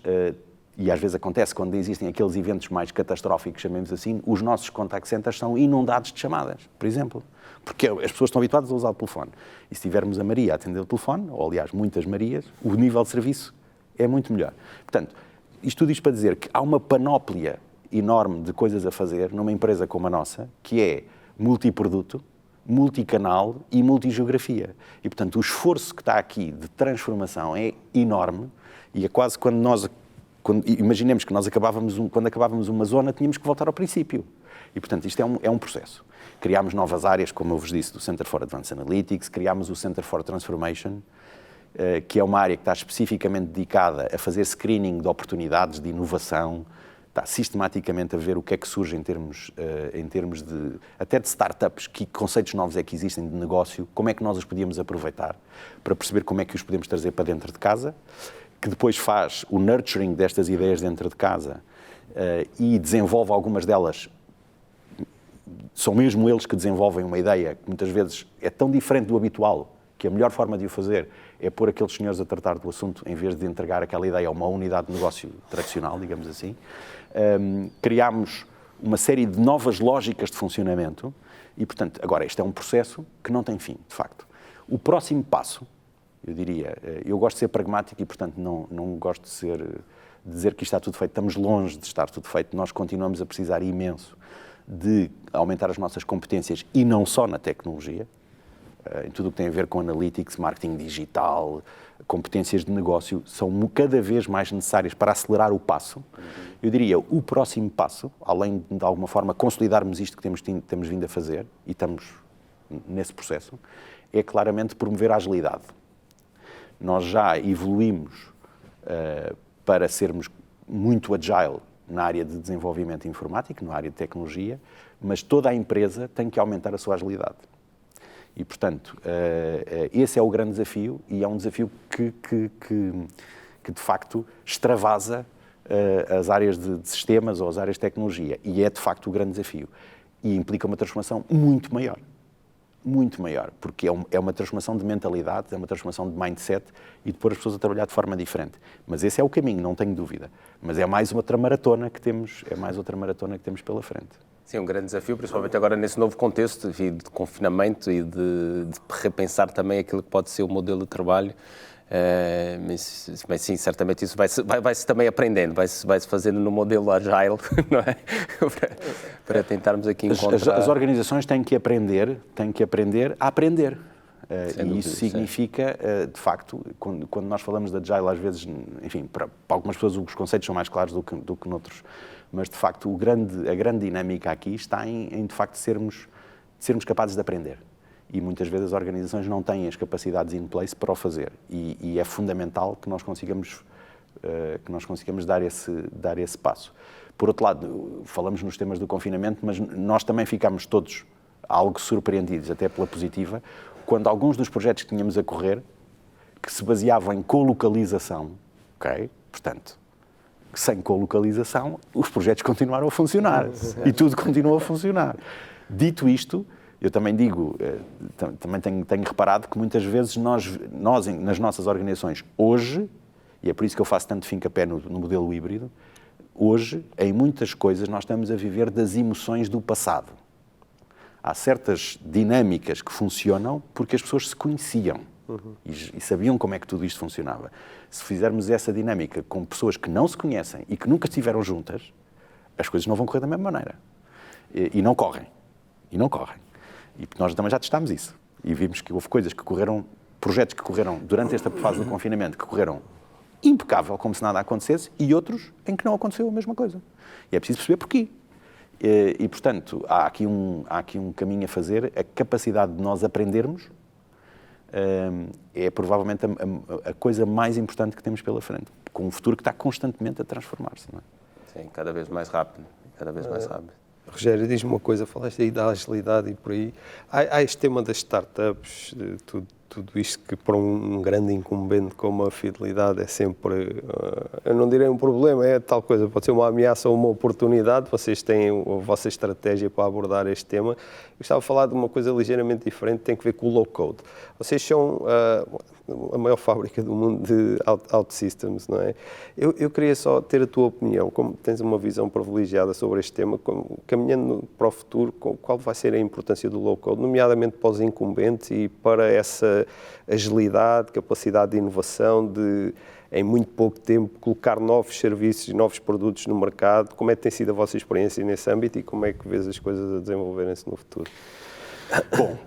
E às vezes acontece quando existem aqueles eventos mais catastróficos, chamemos assim, os nossos contact centers são inundados de chamadas, por exemplo. Porque as pessoas estão habituadas a usar o telefone. E se tivermos a Maria a atender o telefone, ou aliás, muitas Marias, o nível de serviço é muito melhor. Portanto, isto tudo isto para dizer que há uma panóplia enorme de coisas a fazer numa empresa como a nossa, que é multiproduto, multicanal e multigeografia. E, portanto, o esforço que está aqui de transformação é enorme e é quase quando nós... imaginemos que nós quando acabávamos uma zona, tínhamos que voltar ao princípio. E, portanto, isto é um processo. Criámos novas áreas, como eu vos disse, do Center for Advanced Analytics, criámos o Center for Transformation, que é uma área que está especificamente dedicada a fazer screening de oportunidades de inovação, está sistematicamente a ver o que é que surge em termos até de startups, que conceitos novos é que existem de negócio, como é que nós os podíamos aproveitar, para perceber como é que os podemos trazer para dentro de casa, que depois faz o nurturing destas ideias dentro de casa e desenvolve algumas delas. São mesmo eles que desenvolvem uma ideia que muitas vezes é tão diferente do habitual que a melhor forma de o fazer é pôr aqueles senhores a tratar do assunto em vez de entregar aquela ideia a uma unidade de negócio tradicional, digamos assim. Criámos uma série de novas lógicas de funcionamento e, portanto, agora este é um processo que não tem fim, de facto. O próximo passo, eu diria, eu gosto de ser pragmático e, portanto, não gosto de dizer que isto está tudo feito. Estamos longe de estar tudo feito. Nós continuamos a precisar imenso de aumentar as nossas competências e não só na tecnologia, em tudo o que tem a ver com analytics, marketing digital, competências de negócio, são cada vez mais necessárias para acelerar o passo. Eu diria, o próximo passo, além de alguma forma consolidarmos isto que temos vindo a fazer, e estamos nesse processo, é claramente promover a agilidade. Nós já evoluímos para sermos muito agile na área de desenvolvimento informático, na área de tecnologia, mas toda a empresa tem que aumentar a sua agilidade. E, portanto, esse é o grande desafio e é um desafio que de facto, extravasa as áreas de sistemas ou as áreas de tecnologia. E é, de facto, o grande desafio. E implica uma transformação muito maior, porque é uma transformação de mentalidade, é uma transformação de mindset e de pôr as pessoas a trabalhar de forma diferente. Mas esse é o caminho, não tenho dúvida. Mas é mais outra maratona que temos pela frente. Sim, um grande desafio, principalmente agora nesse novo contexto de confinamento e de repensar também aquilo que pode ser o modelo de trabalho. Mas sim, certamente isso vai-se também aprendendo, vai-se fazendo no modelo agile, não é? para tentarmos aqui encontrar... As organizações têm que aprender a aprender. E isso significa, de facto, quando nós falamos de agile, às vezes, enfim, para algumas pessoas os conceitos são mais claros do que noutros, mas de facto a grande dinâmica aqui está em de facto sermos capazes de aprender. E muitas vezes as organizações não têm as capacidades in place para o fazer. E é fundamental que nós consigamos dar esse passo. Por outro lado, falamos nos temas do confinamento, mas nós também ficámos todos algo surpreendidos, até pela positiva, quando alguns dos projetos que tínhamos a correr, que se baseavam em colocalização, ok? Portanto, sem colocalização, os projetos continuaram a funcionar e tudo continuou a funcionar. Dito isto, eu também digo, também tenho reparado que muitas vezes nós nas nossas organizações, hoje, e é por isso que eu faço tanto fincapé no modelo híbrido, hoje, em muitas coisas, nós estamos a viver das emoções do passado. Há certas dinâmicas que funcionam porque as pessoas se conheciam e sabiam como é que tudo isto funcionava. Se fizermos essa dinâmica com pessoas que não se conhecem e que nunca estiveram juntas, as coisas não vão correr da mesma maneira. E não correm. E nós também já testámos isso. E vimos que houve projetos que correram durante esta fase do confinamento, que correram impecável, como se nada acontecesse, e outros em que não aconteceu a mesma coisa. E é preciso perceber porquê. E, portanto, há aqui um caminho a fazer. A capacidade de nós aprendermos é provavelmente a coisa mais importante que temos pela frente, com um futuro que está constantemente a transformar-se. Não é? Sim, cada vez mais rápido. Rogério, diz-me uma coisa, falaste aí da agilidade e por aí. Há este tema das startups, tudo isto que para um grande incumbente como a Fidelidade é sempre, eu não direi um problema, é tal coisa, pode ser uma ameaça ou uma oportunidade, vocês têm a vossa estratégia para abordar este tema. Eu gostava de falar de uma coisa ligeiramente diferente, tem que ver com o low-code. Vocês são a maior fábrica do mundo de OutSystems, não é? Eu queria só ter a tua opinião, como tens uma visão privilegiada sobre este tema, caminhando para o futuro, qual vai ser a importância do low-code, nomeadamente para os incumbentes e para essa agilidade, capacidade de inovação, de, em muito pouco tempo, colocar novos serviços e novos produtos no mercado. Como é que tem sido a vossa experiência nesse âmbito e como é que vês as coisas a desenvolverem-se no futuro? Bom,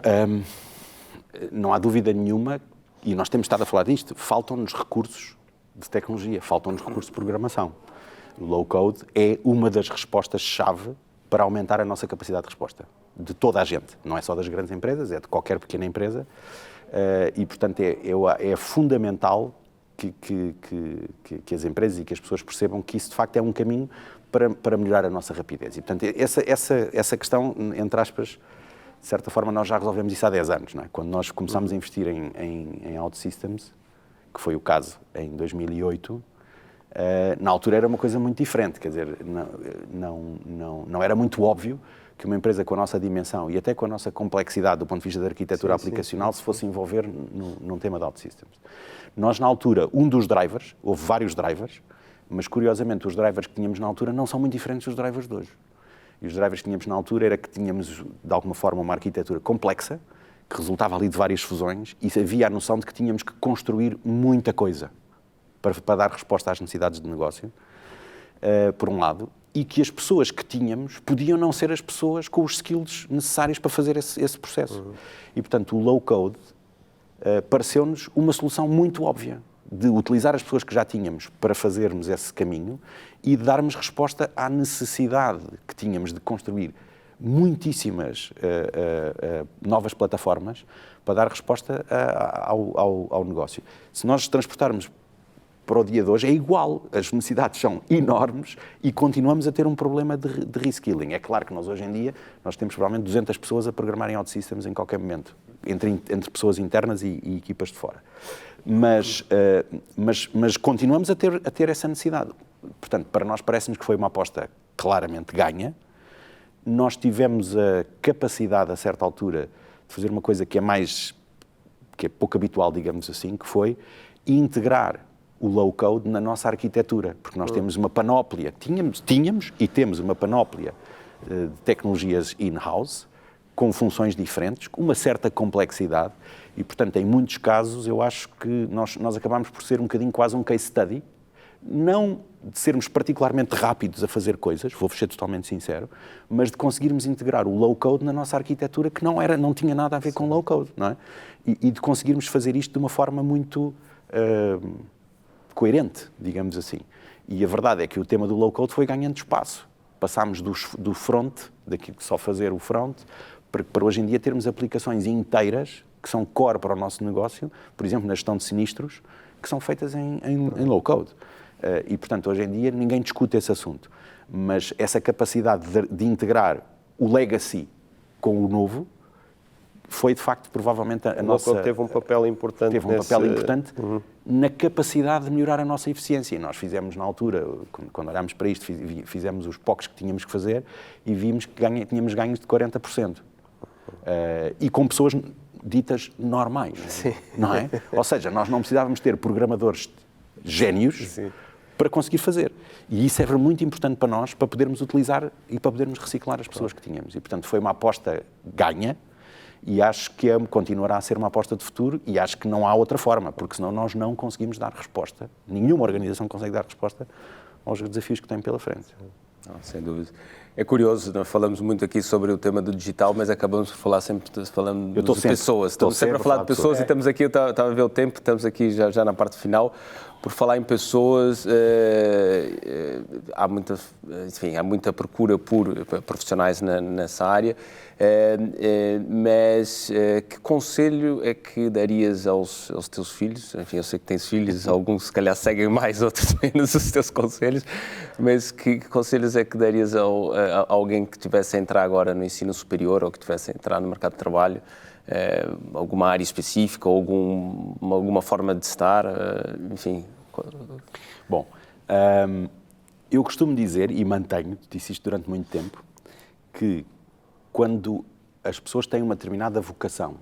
não há dúvida nenhuma, e nós temos estado a falar disto, faltam-nos recursos de tecnologia, faltam-nos recursos de programação. O low-code é uma das respostas-chave para aumentar a nossa capacidade de resposta, de toda a gente. Não é só das grandes empresas, é de qualquer pequena empresa. E, portanto, é fundamental que as empresas e que as pessoas percebam que isso, de facto, é um caminho para melhorar a nossa rapidez. E, portanto, essa questão, entre aspas, de certa forma, nós já resolvemos isso há 10 anos. Não é? Quando nós começámos a investir em OutSystems, que foi o caso em 2008, na altura era uma coisa muito diferente. Quer dizer, não era muito óbvio que uma empresa com a nossa dimensão e até com a nossa complexidade do ponto de vista da arquitetura aplicacional se fosse envolver num tema de OutSystems. Nós, na altura, um dos drivers, houve vários drivers, mas curiosamente os drivers que tínhamos na altura não são muito diferentes dos drivers de hoje. E os drivers que tínhamos na altura era que tínhamos, de alguma forma, uma arquitetura complexa, que resultava ali de várias fusões, e havia a noção de que tínhamos que construir muita coisa para dar resposta às necessidades de negócio, por um lado, e que as pessoas que tínhamos podiam não ser as pessoas com os skills necessários para fazer esse processo. E, portanto, o low-code pareceu-nos uma solução muito óbvia de utilizar as pessoas que já tínhamos para fazermos esse caminho e de darmos resposta à necessidade que tínhamos de construir muitíssimas novas plataformas para dar resposta ao negócio. Se nós transportarmos para o dia de hoje, é igual. As necessidades são enormes e continuamos a ter um problema de reskilling. É claro que nós, hoje em dia, nós temos provavelmente 200 pessoas a programarem OutSystems em qualquer momento, entre pessoas internas e equipas de fora. Mas continuamos a ter essa necessidade. Portanto, para nós parece-nos que foi uma aposta claramente ganha. Nós tivemos a capacidade, a certa altura, de fazer uma coisa que é pouco habitual, digamos assim, que foi integrar o low-code na nossa arquitetura, porque nós temos uma panóplia, tínhamos e temos uma panóplia de tecnologias in-house com funções diferentes, com uma certa complexidade e, portanto, em muitos casos, eu acho que nós acabamos por ser um bocadinho quase um case study, não de sermos particularmente rápidos a fazer coisas, vou-vos ser totalmente sincero, mas de conseguirmos integrar o low-code na nossa arquitetura, que não tinha nada a ver com low-code, não é? E de conseguirmos fazer isto de uma forma muito coerente, digamos assim. E a verdade é que o tema do low-code foi ganhando espaço. Passámos do front, daqui de só fazer o front, para hoje em dia termos aplicações inteiras que são core para o nosso negócio, por exemplo, na gestão de sinistros, que são feitas em low-code. E, portanto, hoje em dia ninguém discute esse assunto. Mas essa capacidade de integrar o legacy com o novo foi, de facto, provavelmente a nossa... teve um papel importante. Na capacidade de melhorar a nossa eficiência. E nós fizemos, na altura, quando olhámos para isto, fizemos os POCs que tínhamos que fazer e vimos que tínhamos ganhos de 40%. E com pessoas ditas normais. Sim. Não é? Ou seja, nós não precisávamos ter programadores génios, sim, para conseguir fazer. E isso era muito importante para nós, para podermos utilizar e para podermos reciclar as pessoas que tínhamos. E, portanto, foi uma aposta ganha e acho que continuará a ser uma aposta de futuro e acho que não há outra forma, porque senão nós não conseguimos dar resposta. Nenhuma organização consegue dar resposta aos desafios que tem pela frente. Não, sem dúvida. É curioso, nós falamos muito aqui sobre o tema do digital, mas acabamos por falar sempre de pessoas. Estamos sempre a falar de pessoas e estamos aqui, eu estava a ver o tempo, estamos aqui já na parte final. Por falar em pessoas, há muita procura por profissionais nessa área, mas que conselho é que darias aos teus filhos? Enfim, eu sei que tens filhos, alguns se calhar seguem mais, outros menos os teus conselhos, mas que conselhos é que darias a alguém que tivesse a entrar agora no ensino superior ou que tivesse a entrar no mercado de trabalho? Alguma área específica, ou alguma forma de estar, enfim? Bom, eu costumo dizer, e mantenho, disse isto durante muito tempo, que quando as pessoas têm uma determinada vocação,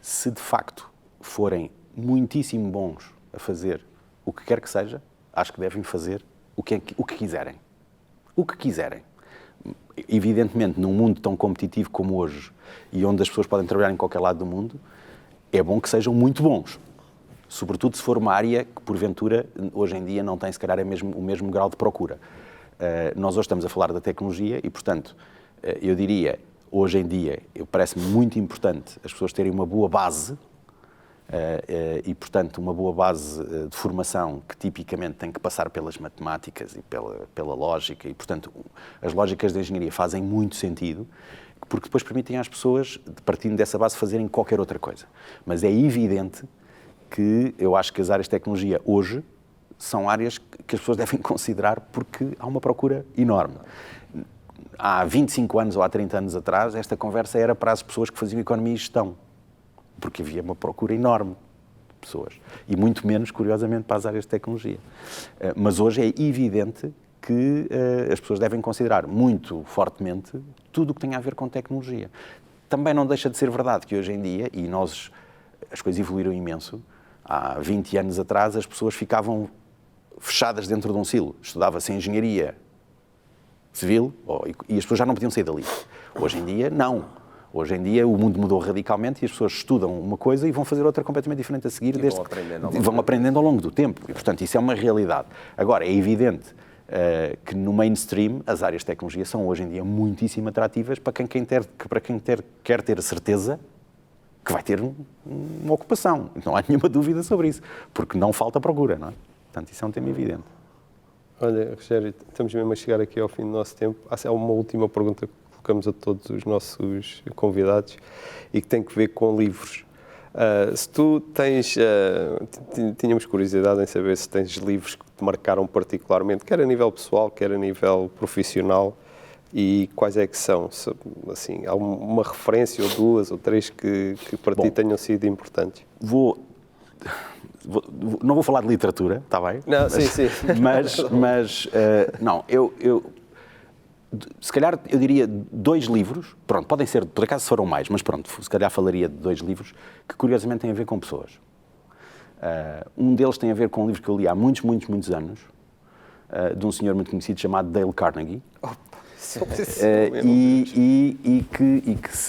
se de facto forem muitíssimo bons a fazer o que quer que seja, acho que devem fazer o que quiserem. O que quiserem. Evidentemente, num mundo tão competitivo como hoje, e onde as pessoas podem trabalhar em qualquer lado do mundo, é bom que sejam muito bons. Sobretudo se for uma área que, porventura, hoje em dia não tem, se calhar, o mesmo grau de procura. Nós hoje estamos a falar da tecnologia e, portanto, eu diria, hoje em dia, parece-me muito importante as pessoas terem uma boa base e, portanto, uma boa base de formação que tipicamente tem que passar pelas matemáticas e pela lógica e, portanto, as lógicas da engenharia fazem muito sentido, porque depois permitem às pessoas, partindo dessa base, fazerem qualquer outra coisa. Mas é evidente que eu acho que as áreas de tecnologia hoje são áreas que as pessoas devem considerar porque há uma procura enorme. Há 25 anos ou há 30 anos atrás, esta conversa era para as pessoas que faziam economia e gestão, porque havia uma procura enorme de pessoas. E muito menos, curiosamente, para as áreas de tecnologia. Mas hoje é evidente que as pessoas devem considerar muito fortemente tudo o que tem a ver com tecnologia. Também não deixa de ser verdade que hoje em dia, e as coisas evoluíram imenso, há 20 anos atrás as pessoas ficavam fechadas dentro de um silo. Estudava-se engenharia civil e as pessoas já não podiam sair dali. Hoje em dia, não. Hoje em dia o mundo mudou radicalmente e as pessoas estudam uma coisa e vão fazer outra completamente diferente a seguir. Vão aprendendo ao longo do tempo. E, portanto, isso é uma realidade. Agora, é evidente que no mainstream as áreas de tecnologia são hoje em dia muitíssimo atrativas para quem quer ter a certeza que vai ter uma ocupação. Não há nenhuma dúvida sobre isso, porque não falta procura, não é? Portanto, isso é um tema evidente. Olha, Rogério, estamos mesmo a chegar aqui ao fim do nosso tempo. Há uma última pergunta que colocamos a todos os nossos convidados e que tem que ver com livros. Se tu tens... tínhamos curiosidade em saber se tens livros que te marcaram particularmente, quer a nível pessoal, quer a nível profissional, e quais é que são? Assim, há uma referência ou duas ou três que para ti tenham sido importantes? Não vou falar de literatura, está bem? Não, sim. Não, se calhar eu diria 2 livros, pronto, podem ser, por acaso foram mais, mas pronto, se calhar falaria de 2 livros que curiosamente têm a ver com pessoas. Um deles tem a ver com um livro que eu li há muitos anos, de um senhor muito conhecido chamado Dale Carnegie.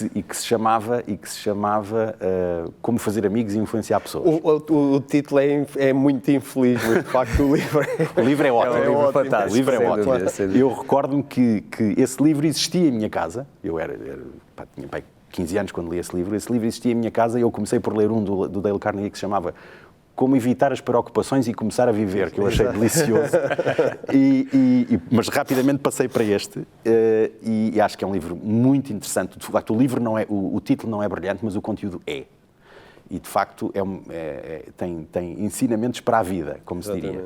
e que se chamava Como Fazer Amigos e Influenciar Pessoas. O título é muito infeliz, mas de facto o livro é ótimo. É um livro fantástico. O livro é sem ótimo. dúvida. Eu recordo-me que esse livro existia em minha casa. Eu tinha 15 anos quando li esse livro. Esse livro existia em minha casa e eu comecei por ler um do Dale Carnegie que se chamava Como Evitar as Preocupações e Começar a Viver, que eu achei delicioso. Mas rapidamente passei para este e acho que é um livro muito interessante. De facto, o título não é brilhante, mas o conteúdo é. E, de facto, tem ensinamentos para a vida, como se diria.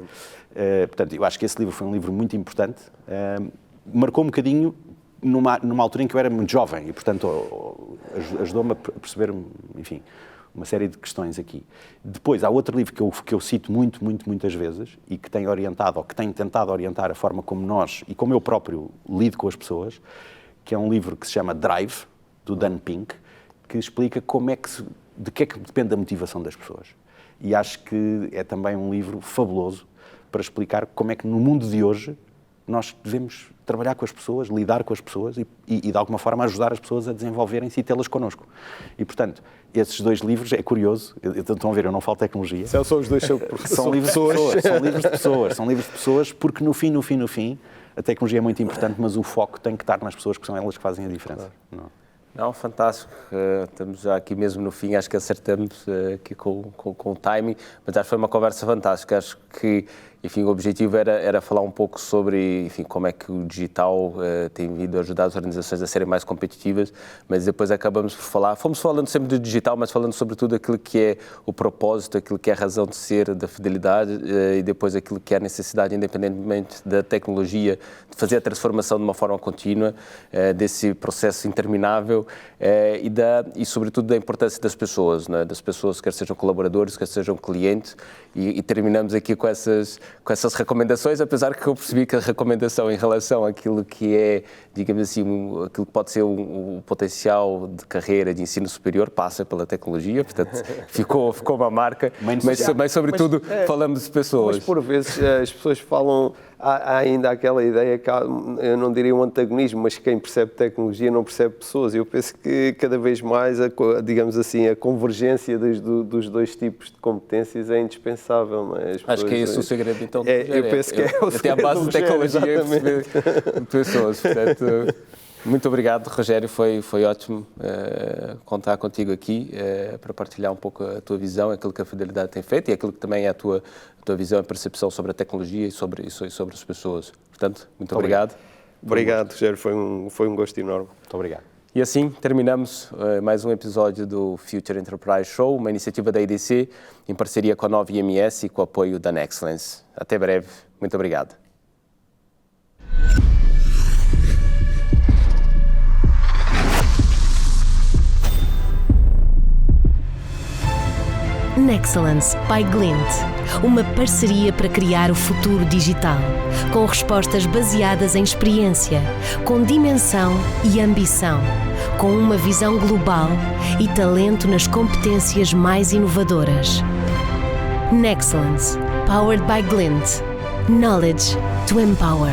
Portanto, eu acho que esse livro foi um livro muito importante. Marcou um bocadinho numa altura em que eu era muito jovem e, portanto, ajudou-me a perceber, enfim, uma série de questões aqui. Depois, há outro livro que eu cito muitas vezes e que tem orientado, ou que tem tentado orientar a forma como nós e como eu próprio lido com as pessoas, que é um livro que se chama Drive, do Dan Pink, que explica de que é que depende a motivação das pessoas. E acho que é também um livro fabuloso para explicar como é que no mundo de hoje nós devemos trabalhar com as pessoas, lidar com as pessoas e de alguma forma ajudar as pessoas a desenvolverem-se e tê-las connosco. E, portanto, esses dois livros, é curioso, estão a ver, eu não falo tecnologia. São os dois são livros de pessoas, porque no fim, a tecnologia é muito importante, mas o foco tem que estar nas pessoas, que são elas que fazem a diferença. Não, fantástico. Estamos já aqui mesmo no fim, acho que acertamos aqui com o timing, mas acho que foi uma conversa fantástica. Acho que, enfim, o objetivo era falar um pouco sobre, enfim, como é que o digital tem vindo a ajudar as organizações a serem mais competitivas, mas depois acabamos por fomos falando sempre do digital, mas falando sobretudo aquilo que é o propósito, aquilo que é a razão de ser da fidelidade e depois aquilo que é a necessidade, independentemente da tecnologia, de fazer a transformação de uma forma contínua, desse processo interminável e sobretudo da importância das pessoas, né? Das pessoas, quer sejam colaboradores, quer sejam clientes, e terminamos aqui com essas recomendações, apesar que eu percebi que a recomendação em relação àquilo que é, digamos assim, aquilo que pode ser o potencial de carreira de ensino superior passa pela tecnologia, portanto ficou uma marca, mas sobretudo falamos de pessoas. Mas por vezes as pessoas falam, há ainda aquela ideia que eu não diria um antagonismo, mas quem percebe tecnologia não percebe pessoas. Eu penso que cada vez mais, digamos assim, a convergência dos dois tipos de competências é indispensável. Não é? Acho que é esse o segredo, então. Eu penso que é o segredo. Até a base de tecnologia é perceber pessoas. Portanto, muito obrigado, Rogério. Foi ótimo contar contigo aqui para partilhar um pouco a tua visão, aquilo que a Fidelidade tem feito e aquilo que também é a tua visão e percepção sobre a tecnologia e sobre as pessoas. Portanto, muito obrigado. Obrigado, Rogério. Foi um gosto enorme. Muito obrigado. E assim terminamos mais um episódio do Future Enterprise Show, uma iniciativa da IDC em parceria com a Nova IMS e com o apoio da Nexcellence. Até breve. Muito obrigado. Nexcellence by Glint, uma parceria para criar o futuro digital, com respostas baseadas em experiência, com dimensão e ambição, com uma visão global e talento nas competências mais inovadoras. Nexcellence, powered by Glint. Knowledge to empower.